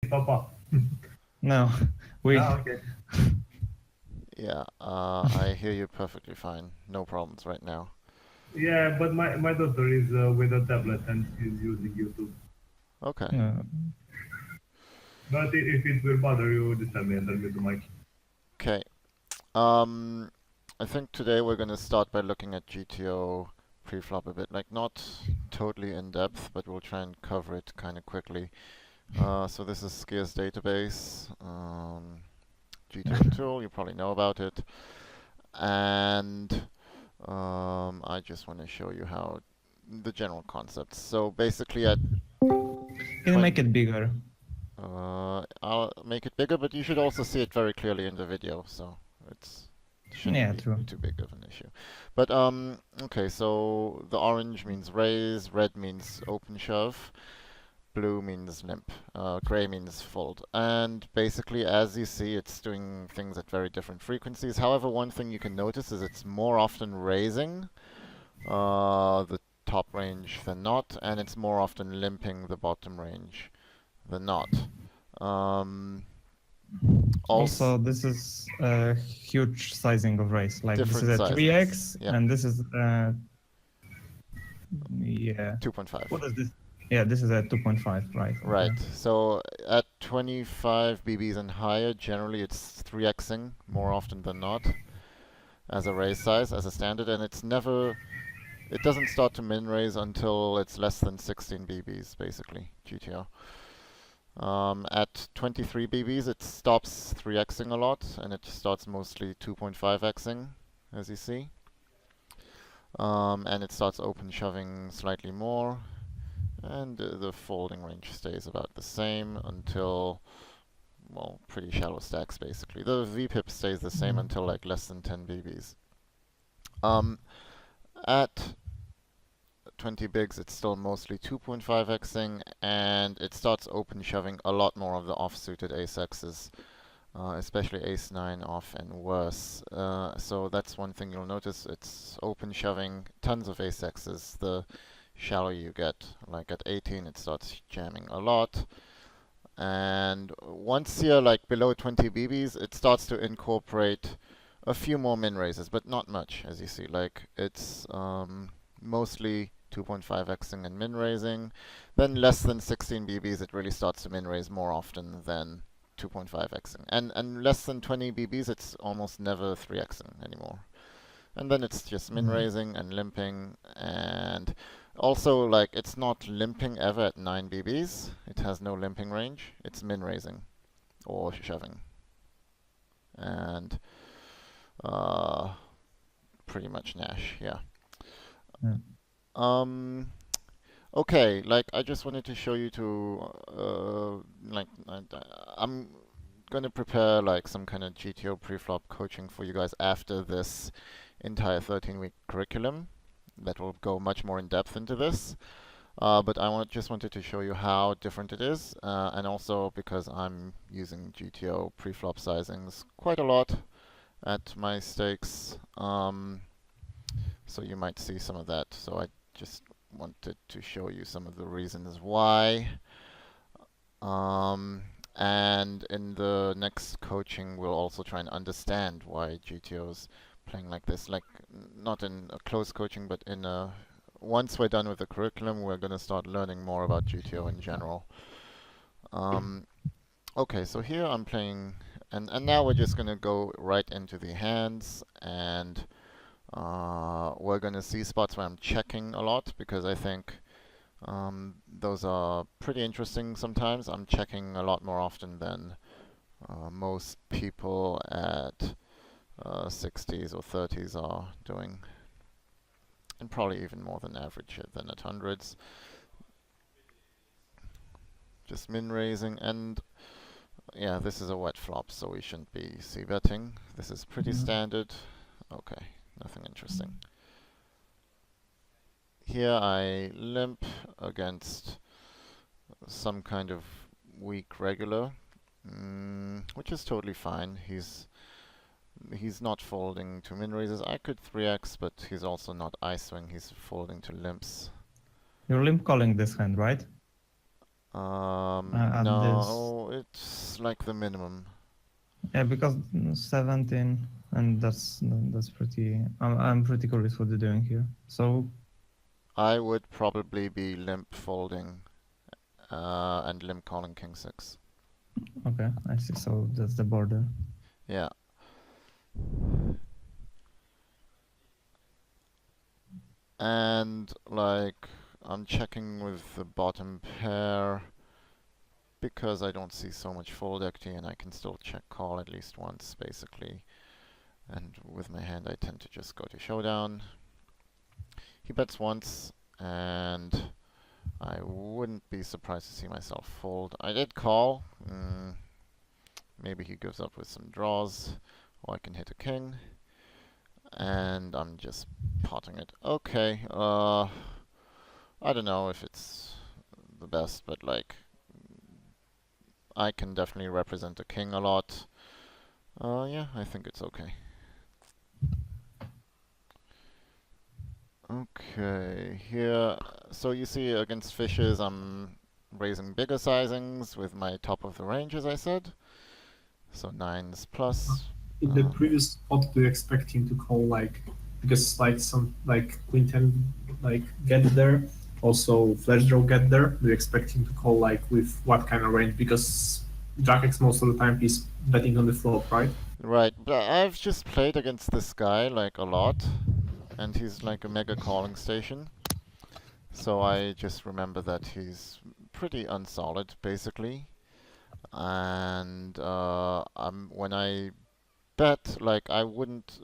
Papa. No, we. Okay. Yeah, I hear you perfectly fine. No problems right now. Yeah, but my daughter is with a tablet and she's using YouTube. Okay. Uh, But if it will bother you, just tell me and tell me the mic. Okay. Um, I think today we're going to start by looking at GTO preflop a bit, like not totally in depth, but we'll try and cover it kind of quickly. So this is Skiers database, GTO tool, you probably know about it. And I just want to show you how the general concepts. So basically at can you make it bigger? I'll make it bigger, but you should also see it very clearly in the video, so it shouldn't Yeah, be true. too big of an issue. But okay, so the orange means raise, red means open shove, blue means limp, gray means fold. And basically, as you see, it's doing things at very different frequencies. However, one thing you can notice is it's more often raising the top range than not, and it's more often limping the bottom range than not. Um, Also, this is a huge sizing of race. Like this is different a sizes. 3x, Yeah. and this is yeah. 2.5. What is this? Yeah, this is a 2.5, right? Right. Okay. So at 25 BBs and higher, generally it's 3xing more often than not as a raise size, as a standard, and it doesn't start to min raise until it's less than 16 BBs, basically, GTO. At 23 BBs, it stops 3xing a lot, and it starts mostly 2.5xing, as you see. And it starts open shoving slightly more, and the folding range stays about the same until, well, pretty shallow stacks, basically. The VPIP stays the same until like less than 10 BBs. At 20 bigs, it's still mostly 2.5xing, and it starts open shoving a lot more of the off-suited ace-x's, especially ace-9 off and worse. So that's one thing you'll notice. It's open shoving tons of ace-x's. The shallower you get, like at 18, it starts jamming a lot. And once you're like below 20 BBs, it starts to incorporate a few more min raises, but not much, as you see. Like it's mostly 2.5xing and min raising. Then less than 16 BBs, it really starts to min raise more often than 2.5xing. And less than 20 BBs, it's almost never 3xing anymore. And then it's just min raising and limping, and also like it's not limping ever at 9 BBs. It has no limping range. It's min raising or shoving. And pretty much Nash, yeah. Okay, like I just wanted to show you I'm gonna prepare like some kind of GTO preflop coaching for you guys after this entire 13-week curriculum that will go much more in depth into this. But just wanted to show you how different it is, and also because I'm using GTO preflop sizings quite a lot at my stakes, so you might see some of that. So I just wanted to show you some of the reasons why. And in the next coaching, we'll also try and understand why GTO's playing like this. Like, not in a close coaching, but in a... Once we're done with the curriculum, we're going to start learning more about GTO in general. Okay, so here I'm playing... And now we're just going to go right into the hands, and we're going to see spots where I'm checking a lot, because I think those are pretty interesting sometimes. I'm checking a lot more often than most people at 60s or 30s are doing, and probably even more than average than at hundreds. Just min raising, and yeah, this is a wet flop, so we shouldn't be c-betting. This is pretty standard. Okay, nothing interesting. Here I limp against some kind of weak regular, which is totally fine. He's not folding to min raises. I could 3x, but he's also not I swing. He's folding to limps. You're limp calling this hand, right? at No, it's like the minimum. Yeah, because 17, and that's pretty. I'm pretty curious what they're doing here. So I would probably be limp folding and limp calling king 6. okay, I see. So that's the border. Yeah. And like I'm checking with the bottom pair because I don't see so much fold equity and I can still check call at least once basically. And with my hand I tend to just go to showdown. He bets once and I wouldn't be surprised to see myself fold. I did call. Maybe he gives up with some draws or I can hit a king. And I'm just potting it. Okay, I don't know if it's the best, but like I can definitely represent a king a lot. Yeah, I think it's okay. Okay, here, so you see against fishes I'm raising bigger sizings with my top of the range, as I said. So 9s plus. In the previous spot, do you expect him to call like, because like some like queen 10 like get there, also flash draw get there? Do you expect him to call like with what kind of range? Because Jack X most of the time he's betting on the flop, right? Right, but I've just played against this guy like a lot, and he's like a mega calling station. So I just remember that he's pretty unsolid, basically. And when I bet, like I wouldn't,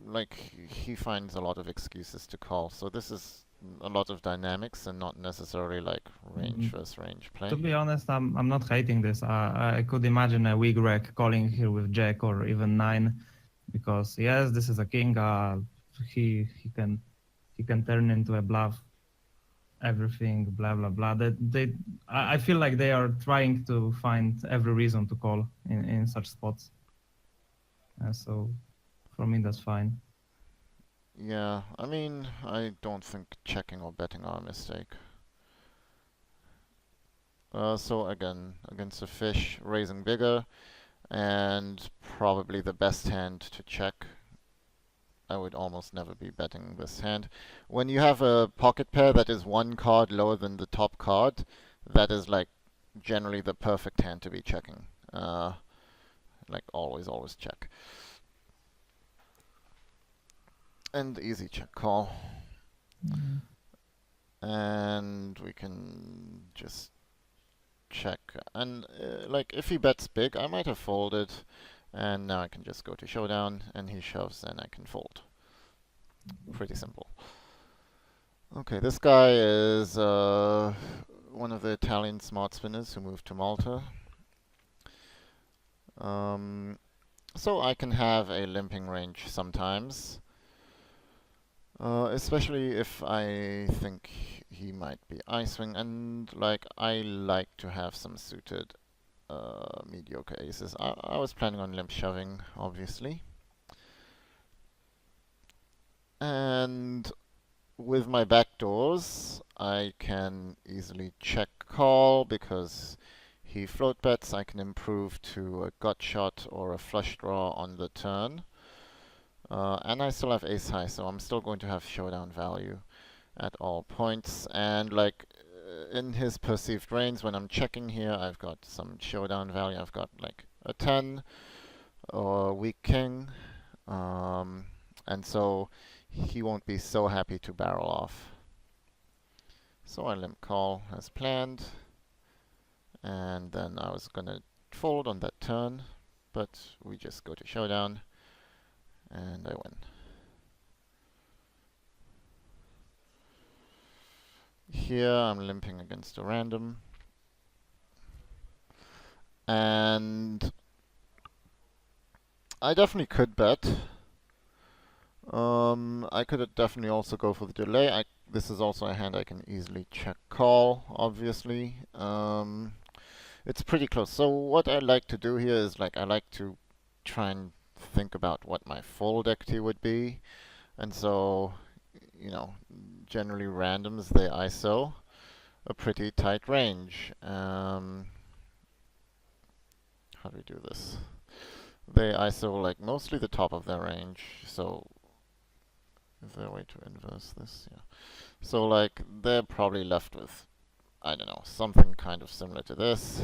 like he finds a lot of excuses to call. So this is a lot of dynamics and not necessarily like range versus range play. To be honest, I'm not hating this. I could imagine a weak rec calling here with Jack or even 9, because yes, this is a king. He can turn into a bluff. Everything, blah blah blah. I feel like they are trying to find every reason to call in such spots. So, for me, that's fine. Yeah, I mean, I don't think checking or betting are a mistake. So again, against a fish, raising bigger, and probably the best hand to check. I would almost never be betting this hand. When you have a pocket pair that is one card lower than the top card, that is like generally the perfect hand to be checking. Like always check. And easy check call. And we can just check. And like if he bets big, I might have folded. And now I can just go to showdown, and he shoves, and I can fold. Pretty simple. Okay, this guy is one of the Italian smart spinners who moved to Malta. So I can have a limping range sometimes. Especially if I think he might be I-swing, and like I like to have some suited mediocre aces. I was planning on limp shoving, obviously. And with my backdoors, I can easily check call because he float bets. I can improve to a gut shot or a flush draw on the turn. And I still have ace high, so I'm still going to have showdown value at all points. And like in his perceived range, when I'm checking here, I've got some showdown value. I've got like a 10 or a weak king. And so he won't be so happy to barrel off. So I limp call as planned. And then I was gonna fold on that turn, but we just go to showdown. And I win. Here I'm limping against a random. And I definitely could bet. I could definitely also go for the delay. This is also a hand I can easily check call, obviously. It's pretty close. So what I like to do here is like I like to try and think about what my fold equity would be, and so, you know, generally randoms they ISO, a pretty tight range. How do we do this? They ISO like mostly the top of their range, so is there a way to inverse this? Yeah. So like they're probably left with, I don't know, something kind of similar to this.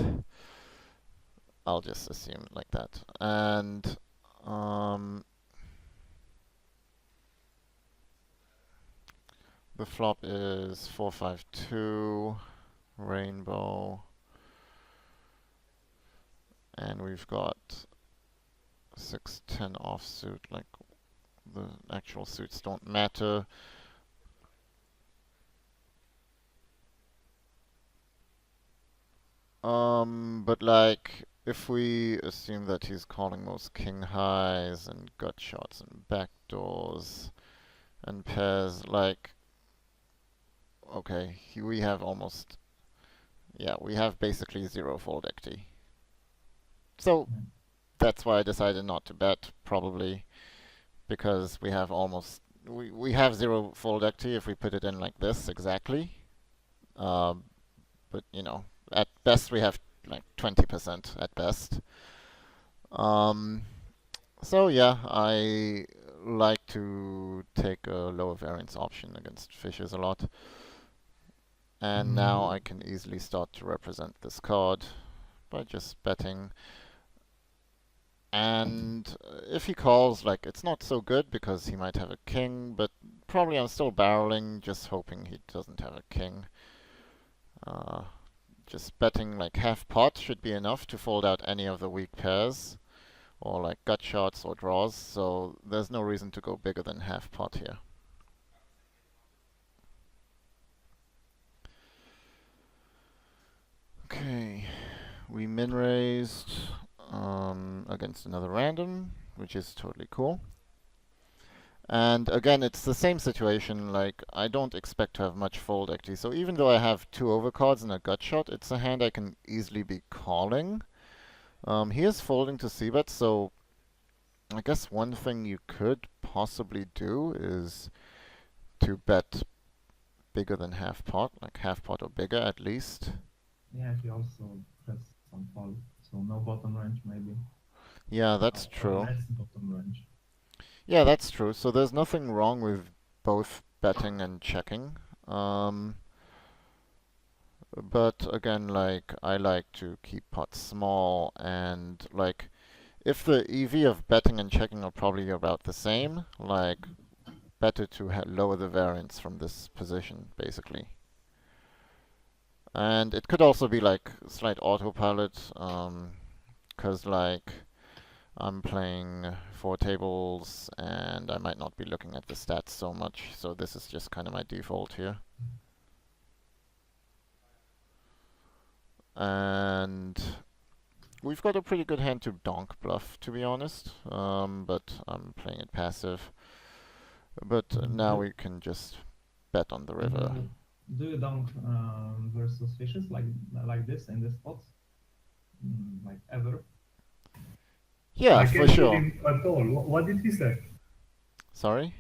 I'll just assume like that. And the flop is 4-5-2 rainbow, and we've got 6-10 offsuit. Like the actual suits don't matter. But like if we assume that he's calling most king highs and gut shots and backdoors and pairs, like okay, we have almost, yeah, we have basically zero fold equity. So that's why I decided not to bet, probably because we have almost, we have zero fold equity if we put it in like this exactly. But you know, at best we have like 20% at best. So yeah, I like to take a lower variance option against fishes a lot. And now I can easily start to represent this card by just betting. And if he calls, like, it's not so good because he might have a king, but probably I'm still barreling, just hoping he doesn't have a king. Just betting like half pot should be enough to fold out any of the weak pairs, or like gut shots or draws, so there's no reason to go bigger than half pot here. Okay, we min raised against another random, which is totally cool. And again, it's the same situation, like I don't expect to have much fold equity, so even though I have 2 overcards and a gut shot, it's a hand I can easily be calling. He is folding to c-bet, so I guess one thing you could possibly do is to bet bigger than half pot, like half pot or bigger at least. Yeah, he also has some fold, so no bottom range maybe. Yeah, that's Or true. less bottom range. Yeah, that's true. So there's nothing wrong with both betting and checking. But again, like, I like to keep pots small, and like, if the EV of betting and checking are probably about the same, like, better to lower the variance from this position, basically. And it could also be like slight autopilot, because like I'm playing 4 tables and I might not be looking at the stats so much, so this is just kind of my default here. And we've got a pretty good hand to donk bluff, to be honest, but I'm playing it passive. But now we can just bet on the river. Do you donk versus fishes like this in this spot? Like ever? Yeah, I for can't hear sure. him at all. What did he say? Sorry?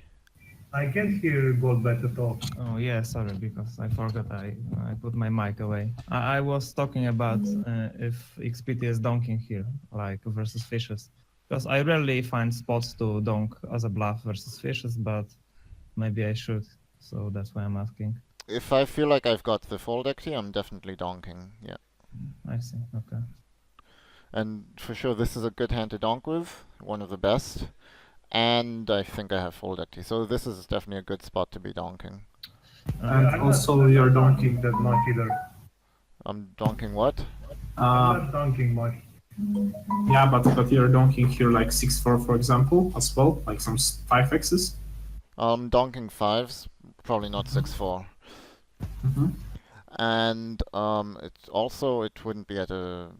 I can't hear Goldbet at all. Oh yeah, sorry, because I forgot I put my mic away. I was talking about if XPT is donking here, like versus fishes. Because I rarely find spots to donk as a bluff versus fishes, but maybe I should. So that's why I'm asking. If I feel like I've got the fold equity, I'm definitely donking, yeah. I see, okay. And for sure, this is a good hand to donk with, one of the best. And I think I have fold equity, so this is definitely a good spot to be donking. And I'm also not you're donking donking. that much either. I'm donking what? I'm not donking much. Yeah, but you're donking here like 6-4, for example, as well, like some 5x's. Donking 5s, probably not 6-4. And it's also, it wouldn't be at a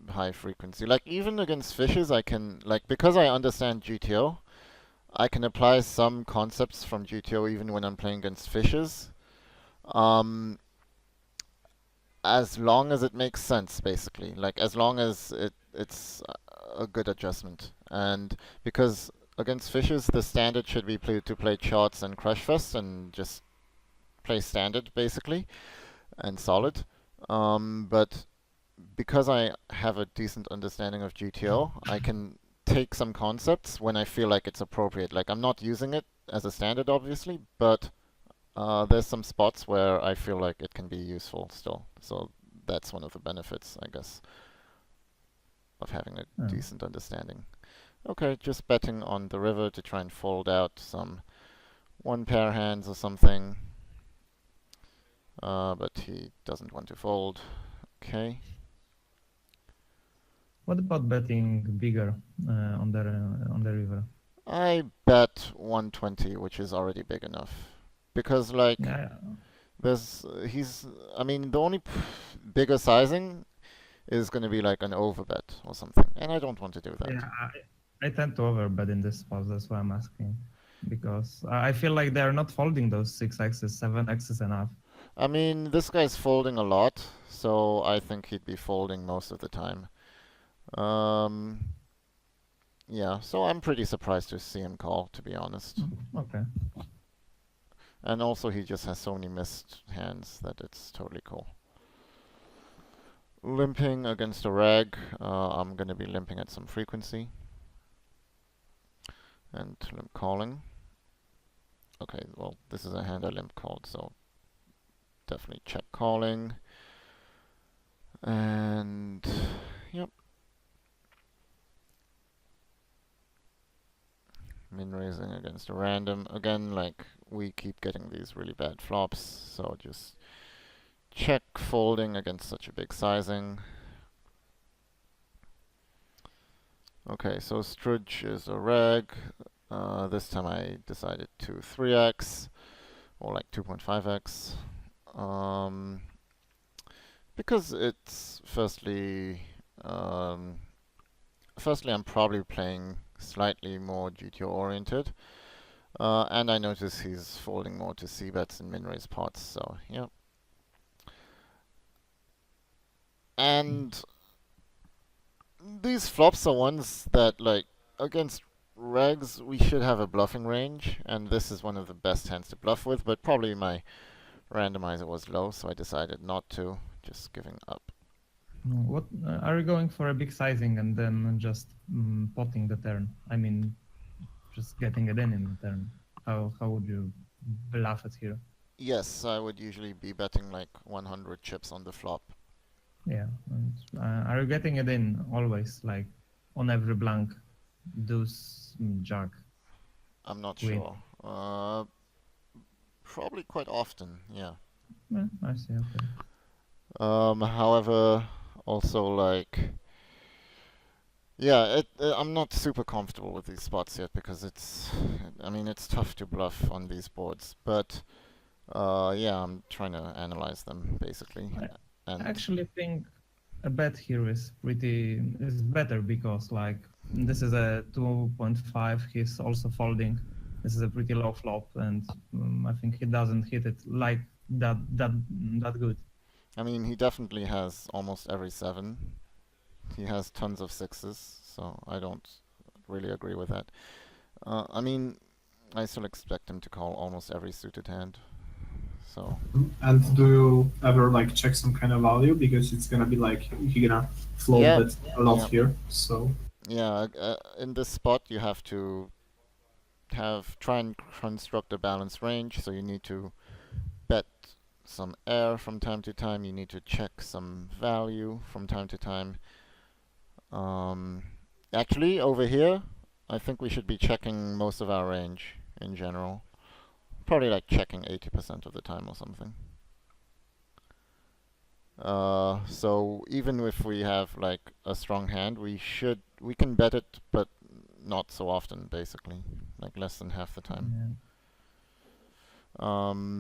high frequency. Like even against fishes, I can, like, because I understand GTO, I can apply some concepts from GTO even when I'm playing against fishes. As long as it makes sense, basically. Like as long as it's a good adjustment. And because against fishes, the standard should be to play charts and crush fest and just play standard, basically. and solid. But because I have a decent understanding of GTO, I can take some concepts when I feel like it's appropriate. Like I'm not using it as a standard, obviously, but there's some spots where I feel like it can be useful still. So that's one of the benefits, I guess, of having a Oh. decent understanding. Okay, just betting on the river to try and fold out some one pair hands or something. But he doesn't want to fold. Okay. What about betting bigger on the river? I bet 120, which is already big enough. Because like Yeah, I mean the only bigger sizing is going to be like an overbet or something, and I don't want to do that. yeah. I tend to overbet in this spot. That's why I'm asking, because I feel like they're not folding those 6x's, 7x's enough. I mean, this guy's folding a lot, so I think he'd be folding most of the time. Yeah, so I'm pretty surprised to see him call, to be honest. Okay. And also he just has so many missed hands that it's totally cool. Limping against a reg, I'm gonna be limping at some frequency. And limp calling. Okay, well, this is a hand I limp called, so definitely check calling. And yep. Min raising against a random. Again, like we keep getting these really bad flops, so just check folding against such a big sizing. Okay, so Strudge is a reg. This time I decided to 3x or like 2.5x. Because it's firstly I'm probably playing slightly more GTO oriented. And I notice he's folding more to c-bets and min-raise pots, so yeah. And these flops are ones that, like, against regs, we should have a bluffing range, and this is one of the best hands to bluff with, but probably my randomizer was low, so I decided not to, just giving up. What are you going for a big sizing and then just potting the turn? I mean, just getting it in the turn. How would you bluff it here? Yes, I would usually be betting like 100 chips on the flop. Yeah. And, are you getting it in always, like on every blank, deuce, jack? I'm not Queen. sure. Probably quite often, yeah. Yeah, I see. Okay. However, also like, yeah, I'm not super comfortable with these spots yet because I mean, it's tough to bluff on these boards, but yeah, I'm trying to analyze them basically. I And actually think a bet here is better because like this is a 2.5. He's also folding. This is a pretty low flop, and I think he doesn't hit it like that good. I mean, he definitely has almost every 7. He has tons of 6s, so I don't really agree with that. I mean, I still expect him to call almost every suited hand. So And do you ever like check some kind of value because it's gonna be like you're gonna float Yeah. bet a lot Yeah. here. So yeah, in this spot you have to try and construct a balanced range. So you need to bet some air from time to time. You need to check some value from time to time. Actually, over here, I think we should be checking most of our range in general. Probably like checking 80% of the time or something. So even if we have like a strong hand, we can bet it, but not so often, basically, like less than half the time. Yeah.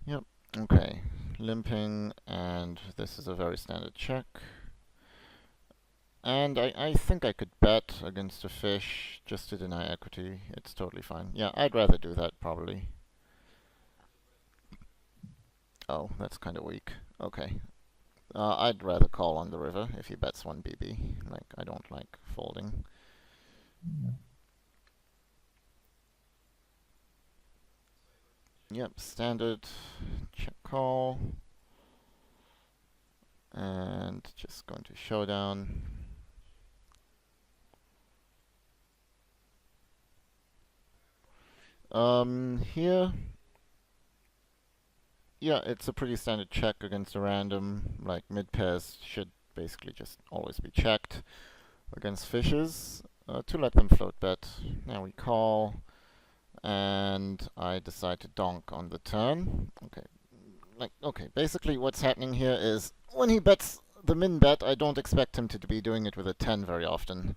Yep. Okay. Limping, and this is a very standard check. And I think I could bet against a fish just to deny equity. It's totally fine. Yeah, I'd rather do that probably. Oh, that's kind of weak. Okay. I'd rather call on the river if he bets 1 BB. Like, I don't like folding. Yeah. Yep, standard check call. And just going to showdown. Here, yeah, it's a pretty standard check against a random, like mid pairs should basically just always be checked against fishes to let them float bet. Now we call, and I decide to donk on the turn. Okay, basically what's happening here is when he bets the min bet, I don't expect him to be doing it with a 10 very often.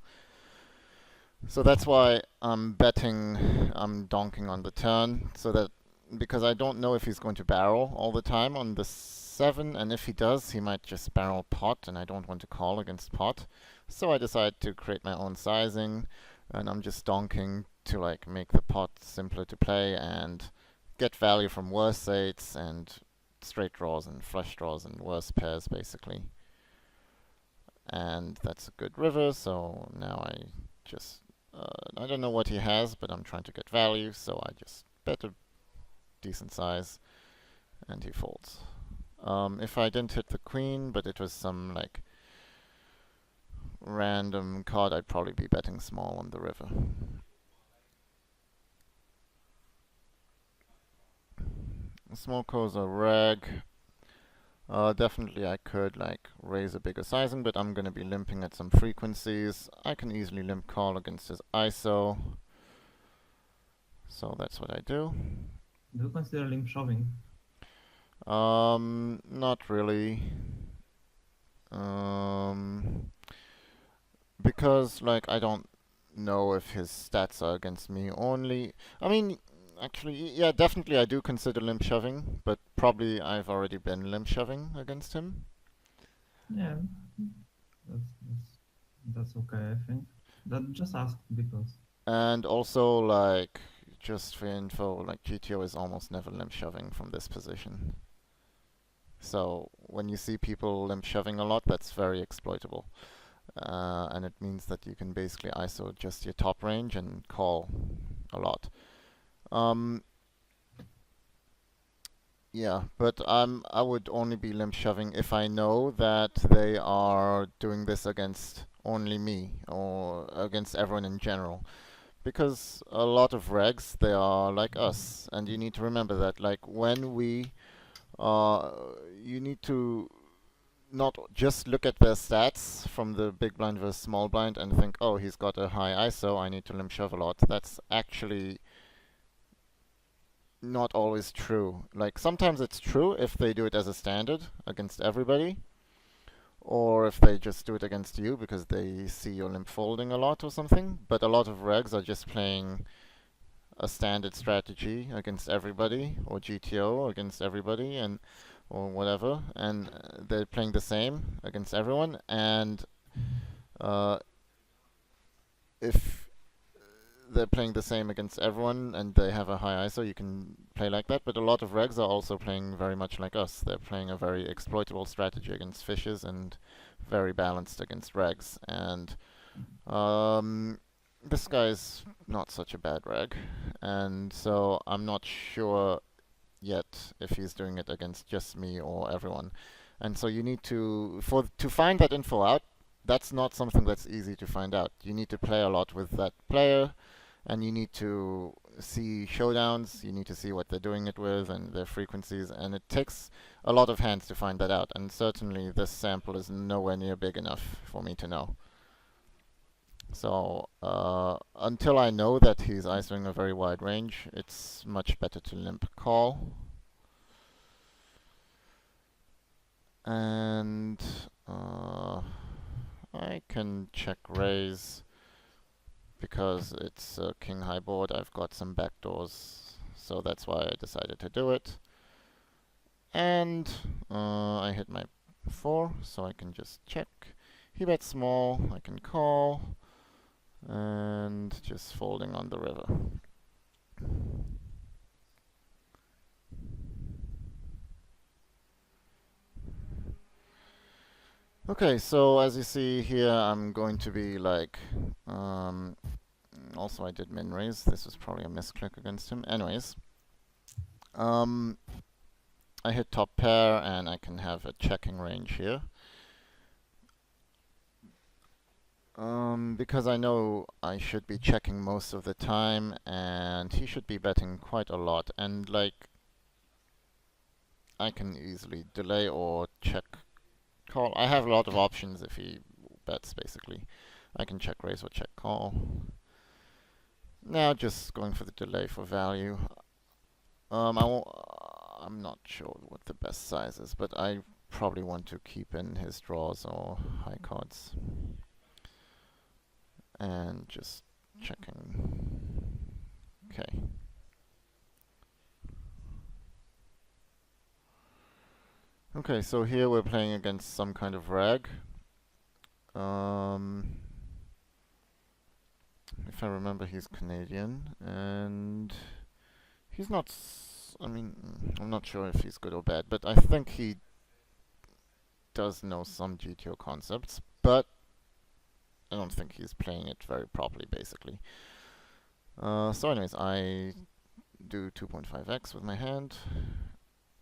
So that's why I'm donking on the turn, so that, because I don't know if he's going to barrel all the time on the 7, and if he does, he might just barrel pot, and I don't want to call against pot. So I decide to create my own sizing, and I'm just donking to like make the pot simpler to play and get value from worse 8s and straight draws and flush draws and worse pairs basically. And that's a good river, so now I just I don't know what he has, but I'm trying to get value, so I just bet a decent size, and he folds. If I didn't hit the queen, but it was some like random card, I'd probably be betting small on the river. Small calls are reg. Definitely I could like raise a bigger sizing, but I'm gonna be limping at some frequencies. I can easily limp call against his ISO. So that's what I do. Do you consider limp shoving? Not really. Because like I don't know if his stats are against me only. I mean, actually, yeah, definitely I do consider limp shoving, but probably I've already been limp shoving against him. Yeah, that's okay, I think. That just ask because. And also, like, just for info, like GTO is almost never limp shoving from this position. So when you see people limp shoving a lot, that's very exploitable. And it means that you can basically ISO just your top range and call a lot. Yeah, but I would only be limp shoving if I know that they are doing this against only me or against everyone in general. Because a lot of regs, they are like us, and you need to remember that, like, when we, you need to not just look at their stats from the big blind versus small blind and think, oh, he's got a high ISO, I need to limp shove a lot. That's actually not always true. Like, sometimes it's true if they do it as a standard against everybody, or if they just do it against you because they see your limp folding a lot or something. But a lot of regs are just playing a standard strategy against everybody, or GTO against everybody, and or whatever, and they're playing the same against everyone. And if they're playing the same against everyone and they have a high ISO, you can play like that. But a lot of regs are also playing very much like us. They're playing a very exploitable strategy against fishes and very balanced against regs. And this guy's not such a bad reg, and so I'm not sure yet if he's doing it against just me or everyone. And so you need to find that info out. That's not something that's easy to find out. You need to play a lot with that player, and you need to see showdowns, you need to see what they're doing it with and their frequencies, and it takes a lot of hands to find that out, and certainly this sample is nowhere near big enough for me to know. So until I know that he's ISOing a very wide range, it's much better to limp call. And I can check raise because it's a king high board. I've got some backdoors, so that's why I decided to do it. And I hit my 4, so I can just check. He bets small, I can call, and just folding on the river. Okay, so as you see here, I'm going to be like, also I did min raise. This was probably a misclick against him. Anyways, I hit top pair and I can have a checking range here. Because I know I should be checking most of the time and he should be betting quite a lot, and like I can easily delay or check call. I have a lot of options if he bets basically. I can check raise or check call. Now just going for the delay for value. I'm not sure what the best size is, but I probably want to keep in his draws or high cards. And just checking. Okay. Okay, so here we're playing against some kind of reg. If I remember, he's Canadian, and he's not. I mean, I'm not sure if he's good or bad, but I think he does know some GTO concepts, but I don't think he's playing it very properly, basically. So anyways, I do 2.5x with my hand.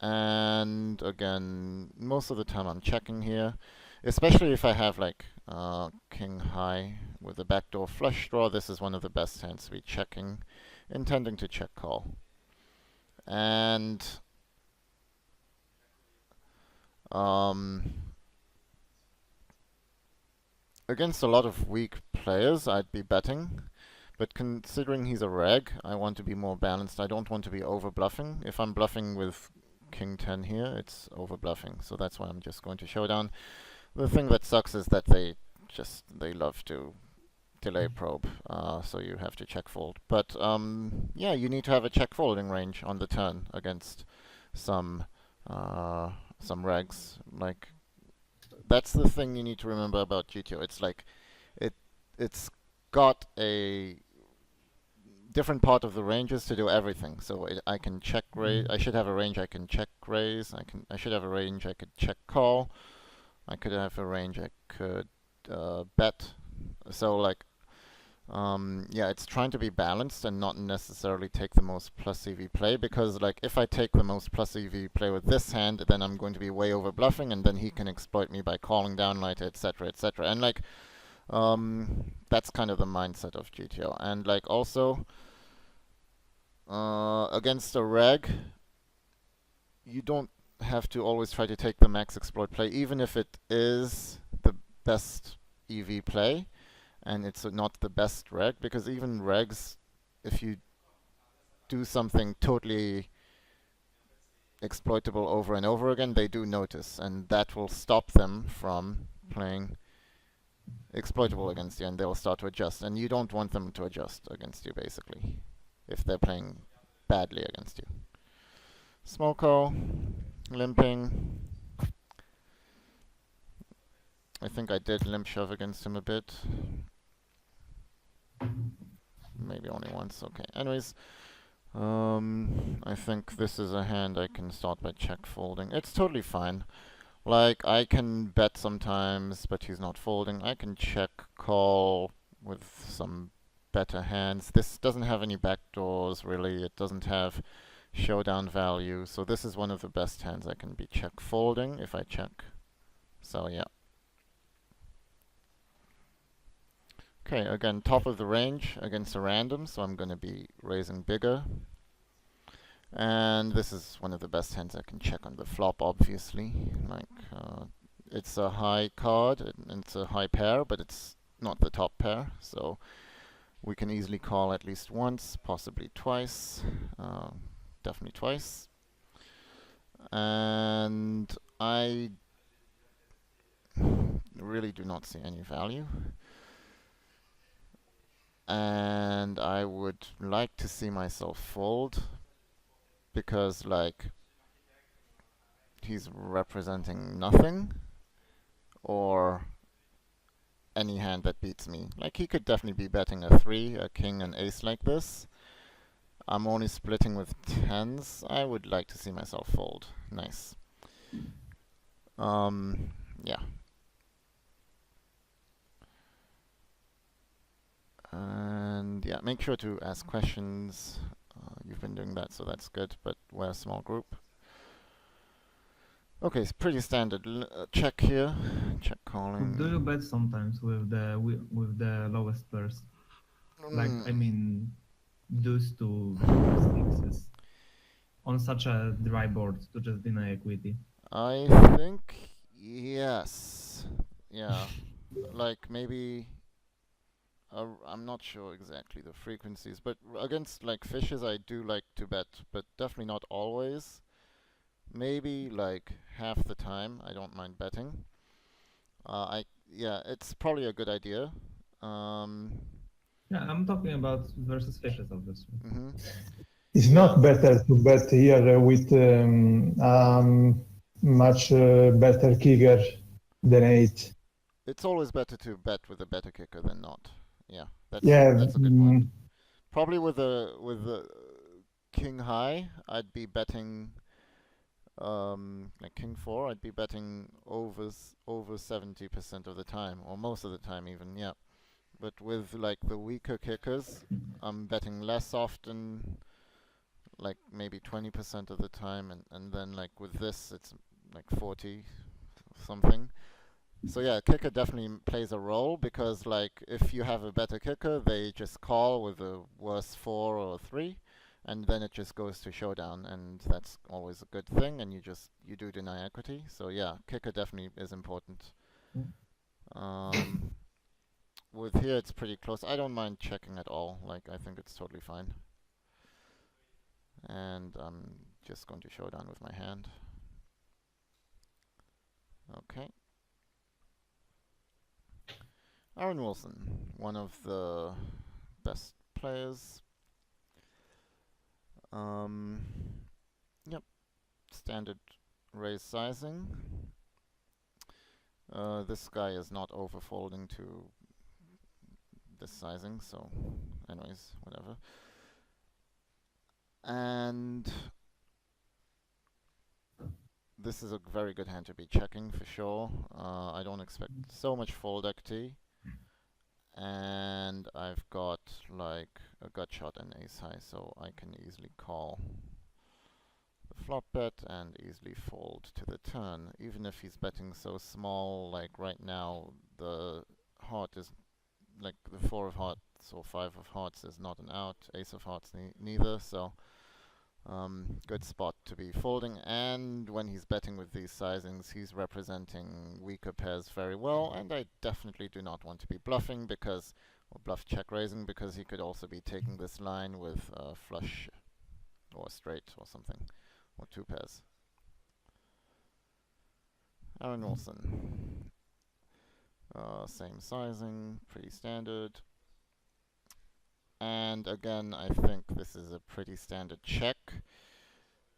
And again, most of the time I'm checking here, especially if I have like king high with a backdoor flush draw. This is one of the best hands to be checking, intending to check call. And against a lot of weak players, I'd be betting. But considering he's a reg, I want to be more balanced. I don't want to be over bluffing. If I'm bluffing with King 10 here, it's over bluffing. So that's why I'm just going to showdown. The thing that sucks is that they love to delay probe. So you have to check fold. But yeah, you need to have a check folding range on the turn against some regs. Like, that's the thing you need to remember about GTO. It's like it's got a different part of the ranges to do everything. So I can check raise. I should have a range I can check raise. I should have a range I could check call. I could have a range I could bet. So like, yeah, it's trying to be balanced and not necessarily take the most plus EV play, because like if I take the most plus EV play with this hand, then I'm going to be way over bluffing, and then he can exploit me by calling down later, etc., etc. And like, that's kind of the mindset of GTO. And like also, against a reg, you don't have to always try to take the max exploit play, even if it is the best EV play and it's not the best reg, because even regs, if you do something totally exploitable over and over again, they do notice, and that will stop them from playing exploitable against you, and they'll start to adjust, and you don't want them to adjust against you, basically, if they're playing badly against you. Small call, limping. I think I did limp shove against him a bit. Maybe only once. Okay. Anyways, I think this is a hand I can start by check folding. It's totally fine. Like, I can bet sometimes, but he's not folding. I can check call with some better hands. This doesn't have any backdoors, really. It doesn't have showdown value. So this is one of the best hands I can be check folding if I check. So yeah. Okay, again, top of the range against a random, so I'm going to be raising bigger. And this is one of the best hands I can check on the flop, obviously. Like, it's a high card, and it's a high pair, but it's not the top pair, so we can easily call at least once, possibly twice, definitely twice. And I really do not see any value. And I would like to see myself fold, because like he's representing nothing or any hand that beats me. Like, he could definitely be betting a 3, a king, an ace like this. I'm only splitting with 10s. I would like to see myself fold. Nice. Yeah. And yeah, make sure to ask questions. you've been doing that, so that's good. But we're a small group. Okay, it's pretty standard. Check here, check calling. Do you bet sometimes with the lowest pairs? Like I mean, deuce to sixes on such a dry board to just deny equity. I think yes. Yeah, like maybe. I'm not sure exactly the frequencies, but against like fishes, I do like to bet, but definitely not always. Maybe like half the time, I don't mind betting. Yeah, it's probably a good idea. Yeah, I'm talking about versus fishes, obviously. Mhm. It's not better to bet here with much better kicker than 8. It's always better to bet with a better kicker than not. Yeah, that's Yeah, that's a good point. Probably with a king high, I'd be betting like king 4, I'd be betting over 70% of the time, or most of the time even, yeah. But with like the weaker kickers, I'm betting less often, like maybe 20% of the time, and then like with this, it's like 40 something. So yeah, kicker definitely plays a role, because like if you have a better kicker, they just call with a worse 4 or 3, and then it just goes to showdown, and that's always a good thing, and you do deny equity. So yeah, kicker definitely is important. With here it's pretty close. I don't mind checking at all. Like I think it's totally fine. And I'm just going to showdown with my hand. Okay. Aaron Wilson, one of the best players. Yep, standard raise sizing. This guy is not overfolding to this sizing, so anyways, whatever. And this is a very good hand to be checking for sure. I don't expect so much fold equity. And I've got like a gut shot and ace high, so I can easily call the flop bet and easily fold to the turn. Even if he's betting so small, like right now the heart is like the 4 of hearts or 5 of hearts is not an out, ace of hearts neither, so good spot to be folding. And when he's betting with these sizings, he's representing weaker pairs very well, and I definitely do not want to be bluffing because, or bluff check raising, because he could also be taking this line with flush or straight or something, or 2 pairs. Aaron Wilson. Same sizing, pretty standard. And again, I think this is a pretty standard check.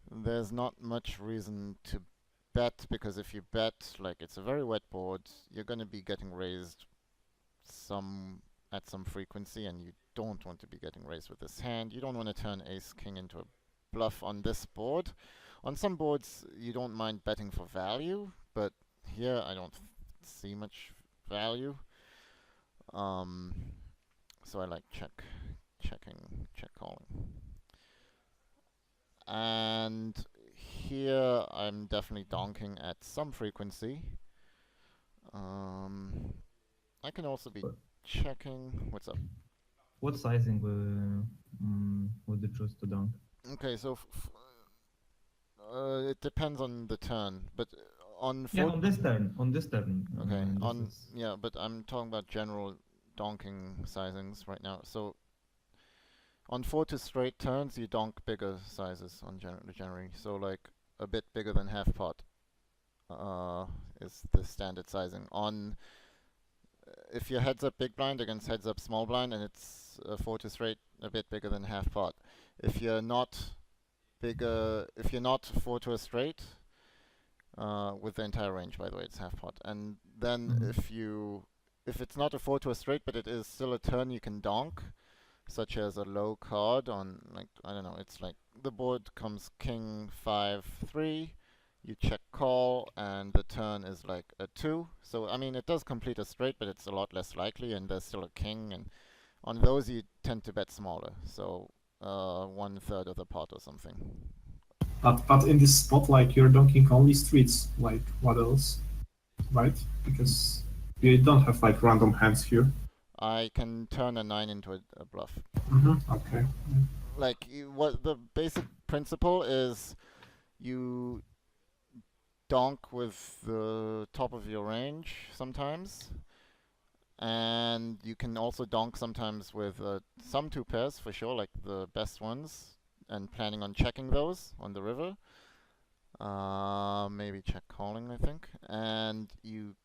There's not much reason to bet, because if you bet, like it's a very wet board, you're going to be getting raised at some frequency, and you don't want to be getting raised with this hand. You don't want to turn ace-king into a bluff on this board. On some boards, you don't mind betting for value, but here I don't see much value. So I like checking, check calling. And here I'm definitely donking at some frequency. I can also be checking. What's up? What sizing would you choose to dunk? Okay, so it depends on the turn, but on on this turn. Okay, yeah, but I'm talking about general donking sizings right now. So on 4 to straight turns, you donk bigger sizes on generally. So like a bit bigger than half pot is the standard sizing. On if your heads up big blind against heads up small blind, and it's 4 to straight, a bit bigger than half pot. If you're not 4 to a straight, with the entire range, by the way, it's half pot. And then if it's not a 4 to a straight, but it is still a turn you can donk, such as a low card on, like, I don't know, it's like the board comes king 5-3, you check call, and the turn is like a 2. So I mean, it does complete a straight, but it's a lot less likely, and there's still a king, and on those you tend to bet smaller. So 1/3 of the pot or something. But in this spot, like you're donking only streets. Like what else, right? Because you don't have like random hands here. I can turn a 9 into a bluff. Okay. Like, what the basic principle is, you donk with the top of your range sometimes, and you can also donk sometimes with some 2 pairs for sure, like the best ones, and planning on checking those on the river. Maybe check calling, I think, and you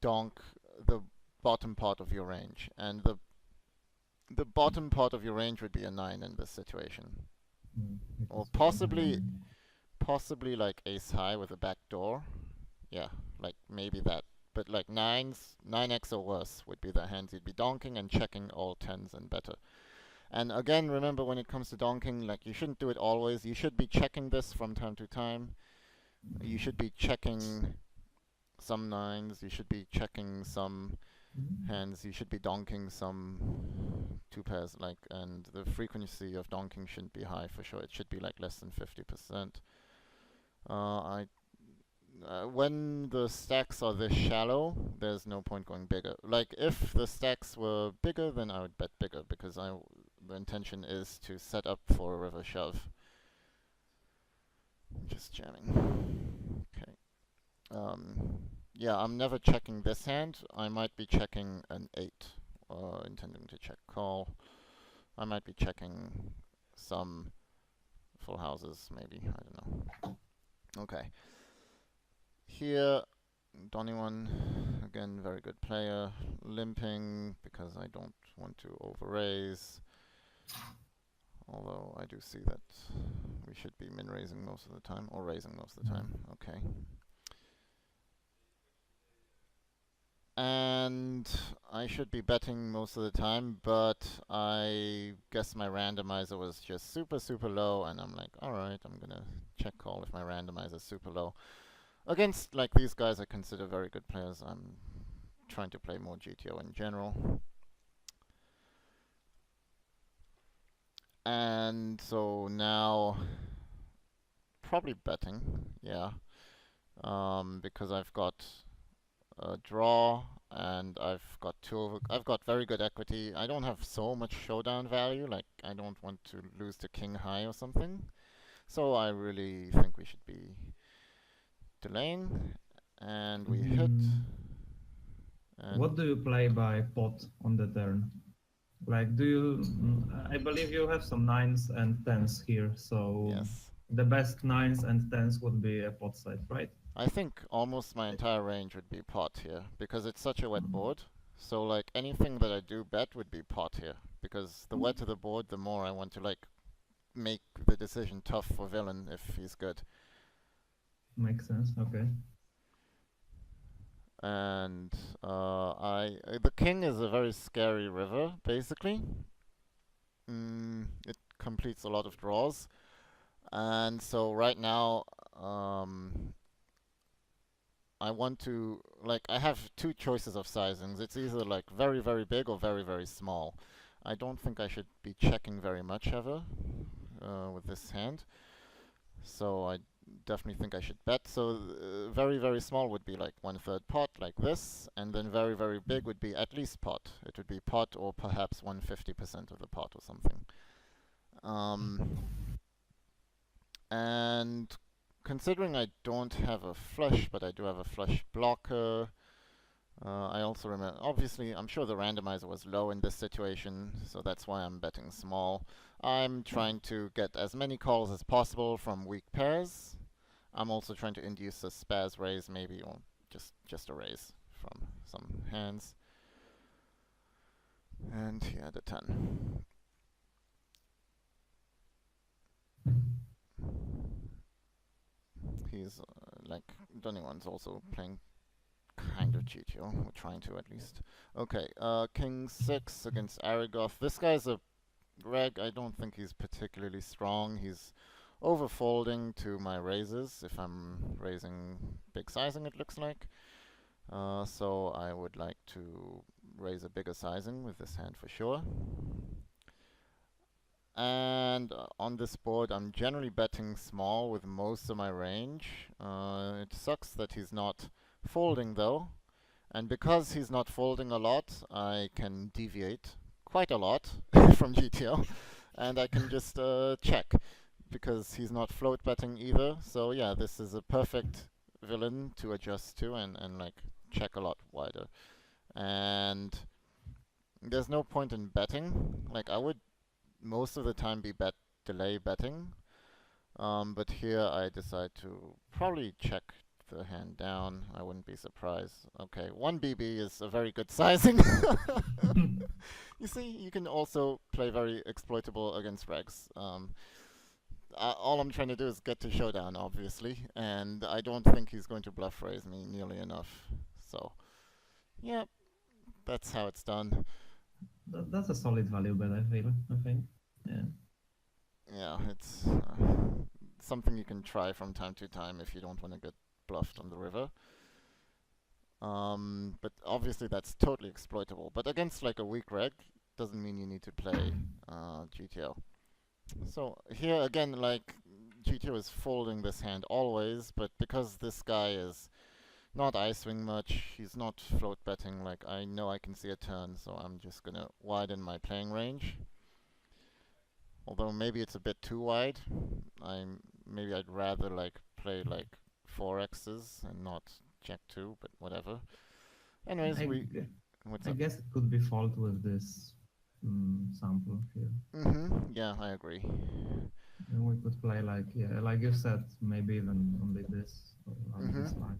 donk the bottom part of your range, and the bottom part of your range would be a 9 in this situation, or possibly like ace high with a back door. Yeah, like maybe that. But like 9x or worse would be the hands you'd be donking and checking all 10s and better. And again, remember, when it comes to donking, like, you shouldn't do it always. You should be checking this from time to time. You should be checking some 9s. You should be checking some hands. You should be donking some 2 pairs, like, and the frequency of donking shouldn't be high for sure. It should be like less than 50%. When the stacks are this shallow, there's no point going bigger. Like, if the stacks were bigger, then I would bet bigger, because the intention is to set up for a river shove. Just jamming. Okay. Yeah, I'm never checking this hand. I might be checking an 8, intending to check call. I might be checking some full houses, maybe. I don't know. Okay. Here, Donny1, again, very good player. Limping, because I don't want to over-raise. Although I do see that we should be min-raising most of the time, or raising most of the time. Okay. And I should be betting most of the time, but I guess my randomizer was just super, super low, and I'm like, alright, I'm gonna check call if my randomizer is super low. Against, like, these guys I consider very good players. I'm trying to play more GTO in general. And so now, probably betting, yeah. Because I've got a draw, and I've got very good equity. I don't have so much showdown value, like, I don't want to lose to king high or something. So I really think we should be delaying, and we hit. And What do you play by pot on the turn? Like, do you? I believe you have some 9s and 10s here, so yes, the best 9s and 10s would be a pot side, right? I think almost my entire range would be pot here, because it's such a wet board. So, like, anything that I do bet would be pot here, because the wetter the board, the more I want to, like, make the decision tough for villain if he's good. Makes sense. Okay. And the king is a very scary river, basically. It completes a lot of draws, and so right now, I want to, like, I have 2 choices of sizings. It's either like very, very big or very, very small. I don't think I should be checking very much ever with this hand, so I definitely think I should bet. So very, very small would be like 1/3 pot, like this, and then very, very big would be at least pot. It would be pot, or perhaps 150% of the pot or something. And considering I don't have a flush, but I do have a flush blocker, I also remember, obviously, I'm sure the randomizer was low in this situation, so that's why I'm betting small. I'm trying to get as many calls as possible from weak pairs. I'm also trying to induce a spaz raise, maybe, or just a raise from some hands. And he had a 10. He's like, Donny1's also playing kind of GTO, or trying to at least. Okay, King 6 against Aragoth. This guy's a reg. I don't think he's particularly strong. He's overfolding to my raises if I'm raising big sizing, it looks like. So I would like to raise a bigger sizing with this hand for sure. And on this board, I'm generally betting small with most of my range. It sucks that he's not folding though. And because he's not folding a lot, I can deviate quite a lot from GTO. And I can just check, because he's not float betting either. So yeah, this is a perfect villain to adjust to and like check a lot wider. And there's no point in betting. Like, I would most of the time be delay betting. But here I decide to probably check the hand down. I wouldn't be surprised. Okay, 1 BB is a very good sizing. You see, you can also play very exploitable against regs. All I'm trying to do is get to showdown, obviously, and I don't think he's going to bluff raise me nearly enough. So, yeah, that's how it's done. That's a solid value bet, I feel. I think. Yeah. Yeah, it's something you can try from time to time if you don't want to get bluffed on the river. But obviously that's totally exploitable. But against like a weak reg, doesn't mean you need to play GTO. So here again, like, GTO is folding this hand always, but because this guy is not I-swing much, he's not float betting, like, I know I can see a turn, so I'm just gonna widen my playing range. Although maybe it's a bit too wide. Maybe I'd rather like play like 4x's and not jack 2, but whatever. Anyways, what's I up? guess it could be fault with this sample here. Yeah, I agree. And we could play like, yeah, like you said, maybe even only this or like this line.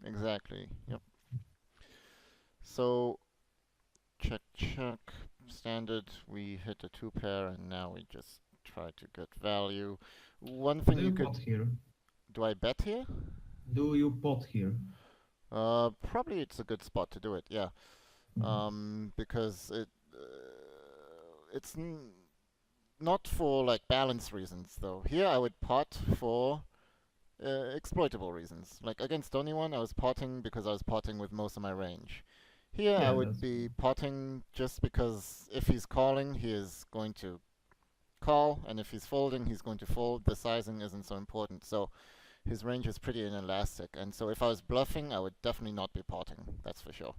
Exactly. Yep. So check, standard. We hit a 2 pair, and now we just try to get value. One thing Do you you could. pot here? Do I bet here? Do you pot here? Probably it's a good spot to do it. Yeah. Because it's not for like balance reasons though. Here I would pot for exploitable reasons. Like against anyone, I was potting because I was potting with most of my range. Here I Yeah, would that's be potting just because if he's calling, he is going to call, and if he's folding, he's going to fold. The sizing isn't so important, so his range is pretty inelastic. And so if I was bluffing, I would definitely not be potting, that's for sure.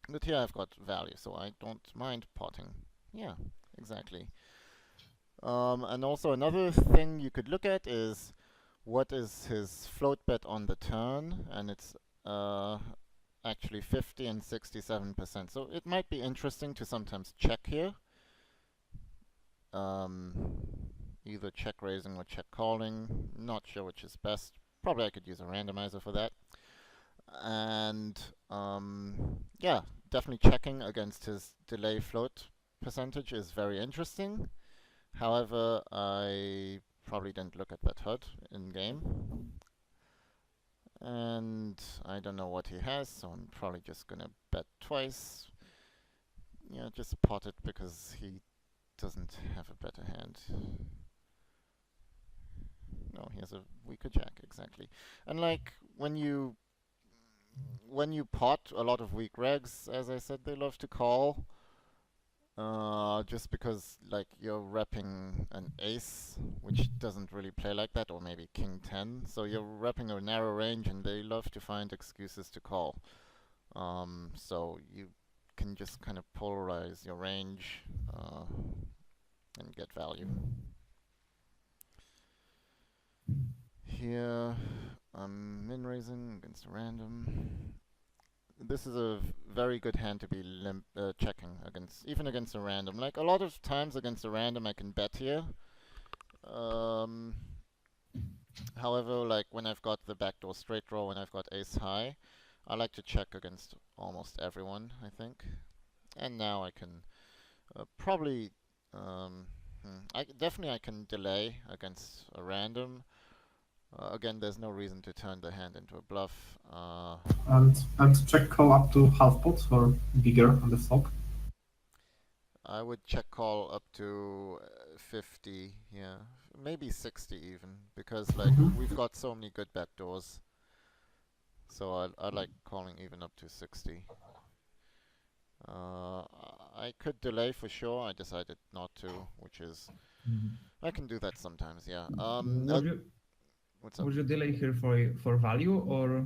But here I've got value, so I don't mind potting. Yeah, exactly. And also another thing you could look at is what is his float bet on the turn, and it's actually 50 and 67%. So it might be interesting to sometimes check here. Either check raising or check calling. Not sure which is best. Probably I could use a randomizer for that. And yeah, definitely checking against his delay float percentage is very interesting. However, I probably didn't look at that HUD in game. And I don't know what he has, so I'm probably just gonna bet twice. Yeah, just pot it because he doesn't have a better hand. No, he has a weaker jack, exactly. And like when you pot a lot of weak regs, as I said, they love to call. Just because like you're repping an ace, which doesn't really play like that, or maybe king 10. So you're repping a narrow range, and they love to find excuses to call. So you can just kind of polarize your range and get value. Here, I'm min raising against a random. This is a very good hand to be checking against, even against a random. Like a lot of times against a random, I can bet here. However, like when I've got the backdoor straight draw, when I've got ace high, I like to check against almost everyone, I think. And now I can probably, definitely I can delay against a random. Again, there's no reason to turn the hand into a bluff. And check call up to half pot or bigger on the flop. I would check call up to 50, yeah, maybe 60 even, because like we've got so many good backdoors. So I like calling even up to 60. I I could delay for sure. I decided not to, which is I can do that sometimes. Yeah. Would you What's up? would you delay here for value or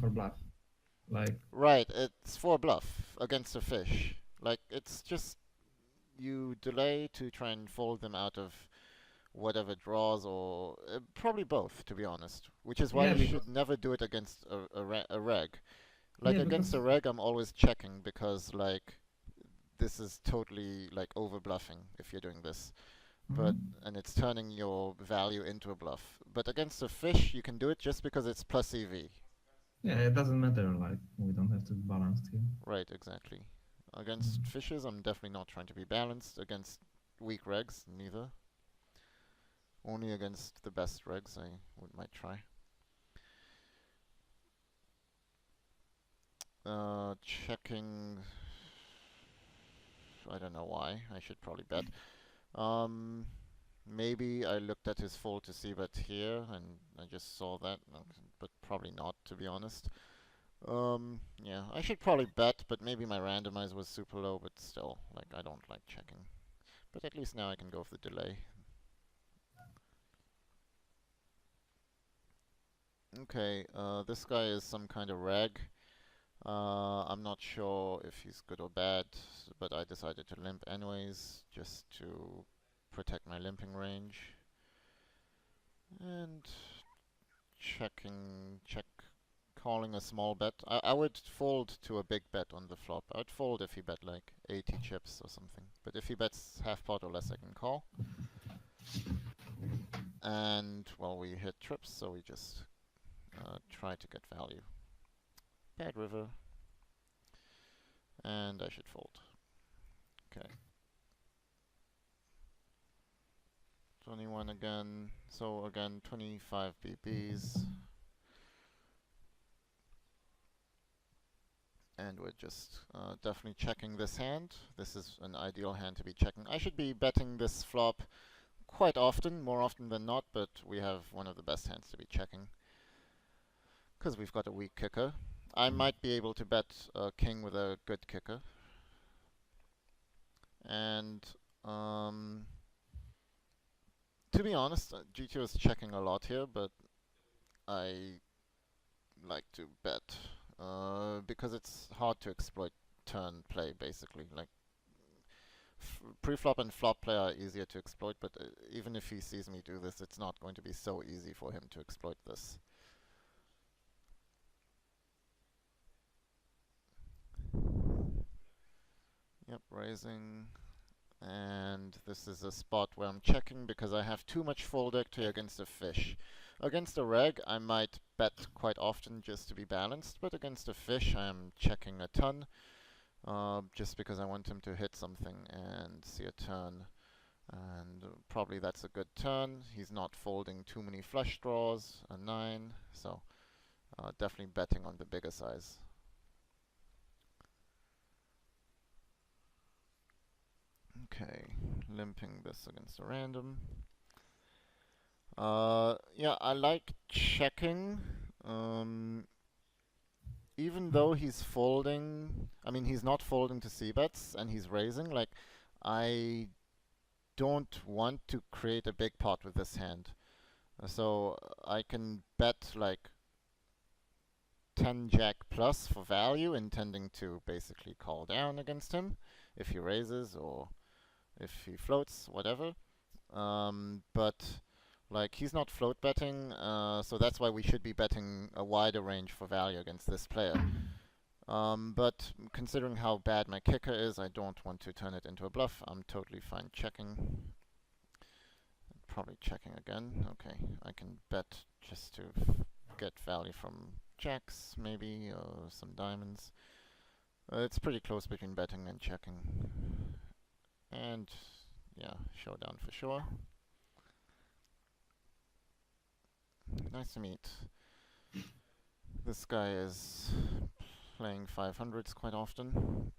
for bluff? Like Right, it's for bluff against a fish. Like it's just you delay to try and fold them out of whatever draws, or probably both, to be honest. Which is why Yeah, you because- should never do it against a reg. Like Yeah, against a because- reg, I'm always checking because like this is totally like over bluffing if you're doing this. But and it's turning your value into a bluff. But against a fish, you can do it just because it's plus EV. Yeah, it doesn't matter. Like we don't have to be balanced here. Right, exactly. Against fishes, I'm definitely not trying to be balanced. Against weak regs, neither. Only against the best regs, might try. Checking. I don't know why. I should probably bet. Maybe I looked at his fold to see bet here, and I just saw that, but probably not, to be honest. Yeah, I should probably bet, but maybe my randomizer was super low, but still, like, I don't like checking. But at least now I can go for the delay. Okay, this guy is some kind of reg. I'm not sure if he's good or bad, but I decided to limp anyways, just to protect my limping range. And calling a small bet. I would fold to a big bet on the flop. I would fold if he bet like 80 chips or something. But if he bets half pot or less, I can call. And, well, we hit trips, so we just try to get value. Bad river. And I should fold. Okay. 21 again. So again, 25 BBs. And we're just definitely checking this hand. This is an ideal hand to be checking. I should be betting this flop quite often, more often than not, but we have one of the best hands to be checking. Because we've got a weak kicker. I might be able to bet a king with a good kicker. And to be honest, GTO is checking a lot here, but I like to bet because it's hard to exploit turn play, basically. Like pre-flop and flop play are easier to exploit, but even if he sees me do this, it's not going to be so easy for him to exploit this. Yep, raising. And this is a spot where I'm checking because I have too much fold equity against a fish. Against a reg, I might bet quite often just to be balanced, but against a fish, I'm checking a ton, just because I want him to hit something and see a turn. And probably that's a good turn. He's not folding too many flush draws, a 9, so definitely betting on the bigger size. Okay, limping this against a random. Yeah, I like checking. Even though he's folding, I mean, he's not folding to c-bets and he's raising, like, I don't want to create a big pot with this hand. So I can bet like 10 jack plus for value, intending to basically call down against him if he raises or if he floats, whatever. But like he's not float betting, so that's why we should be betting a wider range for value against this player. But considering how bad my kicker is, I don't want to turn it into a bluff. I'm totally fine checking. Probably checking again. Okay, I can bet just to get value from jacks, maybe, or some diamonds. It's pretty close between betting and checking. And yeah, showdown for sure. Nice to meet. This guy is playing 500s quite often.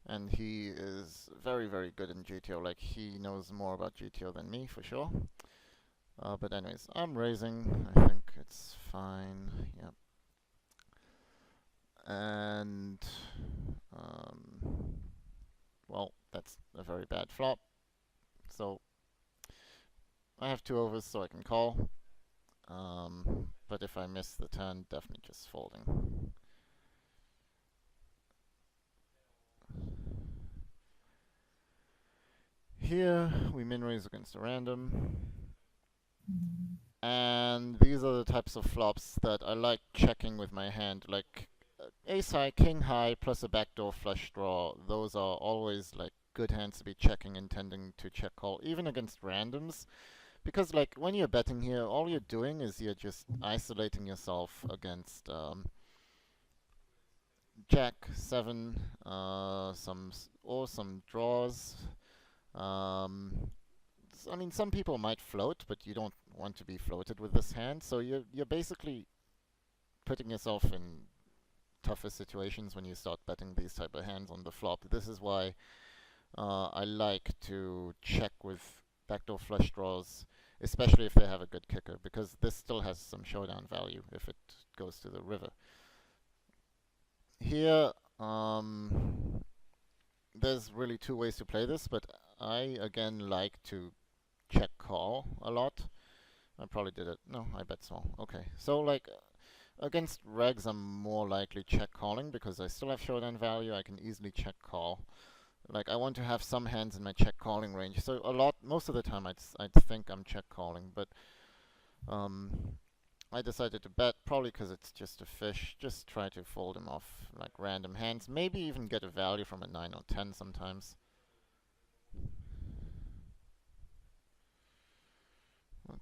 And he is very, very good in GTO. Like, he knows more about GTO than me, for sure. But anyways, I'm raising. I think it's fine. Yep. And that's a very bad flop. So I have 2 overs, so I can call. But if I miss the turn, definitely just folding. Here we min raise against a random. And these are the types of flops that I like checking with my hand, like ace high, king high, plus a backdoor flush draw. Those are always like good hands to be checking, intending to check call, even against randoms. Because like when you're betting here, all you're doing is you're just isolating yourself against Jack, 7, some draws. I mean, some people might float, but you don't want to be floated with this hand. So you're basically putting yourself in tougher situations when you start betting these type of hands on the flop. This is why I like to check with backdoor flush draws, especially if they have a good kicker, because this still has some showdown value if it goes to the river. Here, there's really 2 ways to play this, but I again like to check call a lot. I probably did it. No, I bet small. Okay, so like against regs, I'm more likely check calling because I still have showdown value. I can easily check call. Like I want to have some hands in my check calling range. So most of the time, I'd think I'm check calling, but I decided to bet, probably because it's just a fish. Just try to fold him off like random hands. Maybe even get a value from a 9 or 10 sometimes.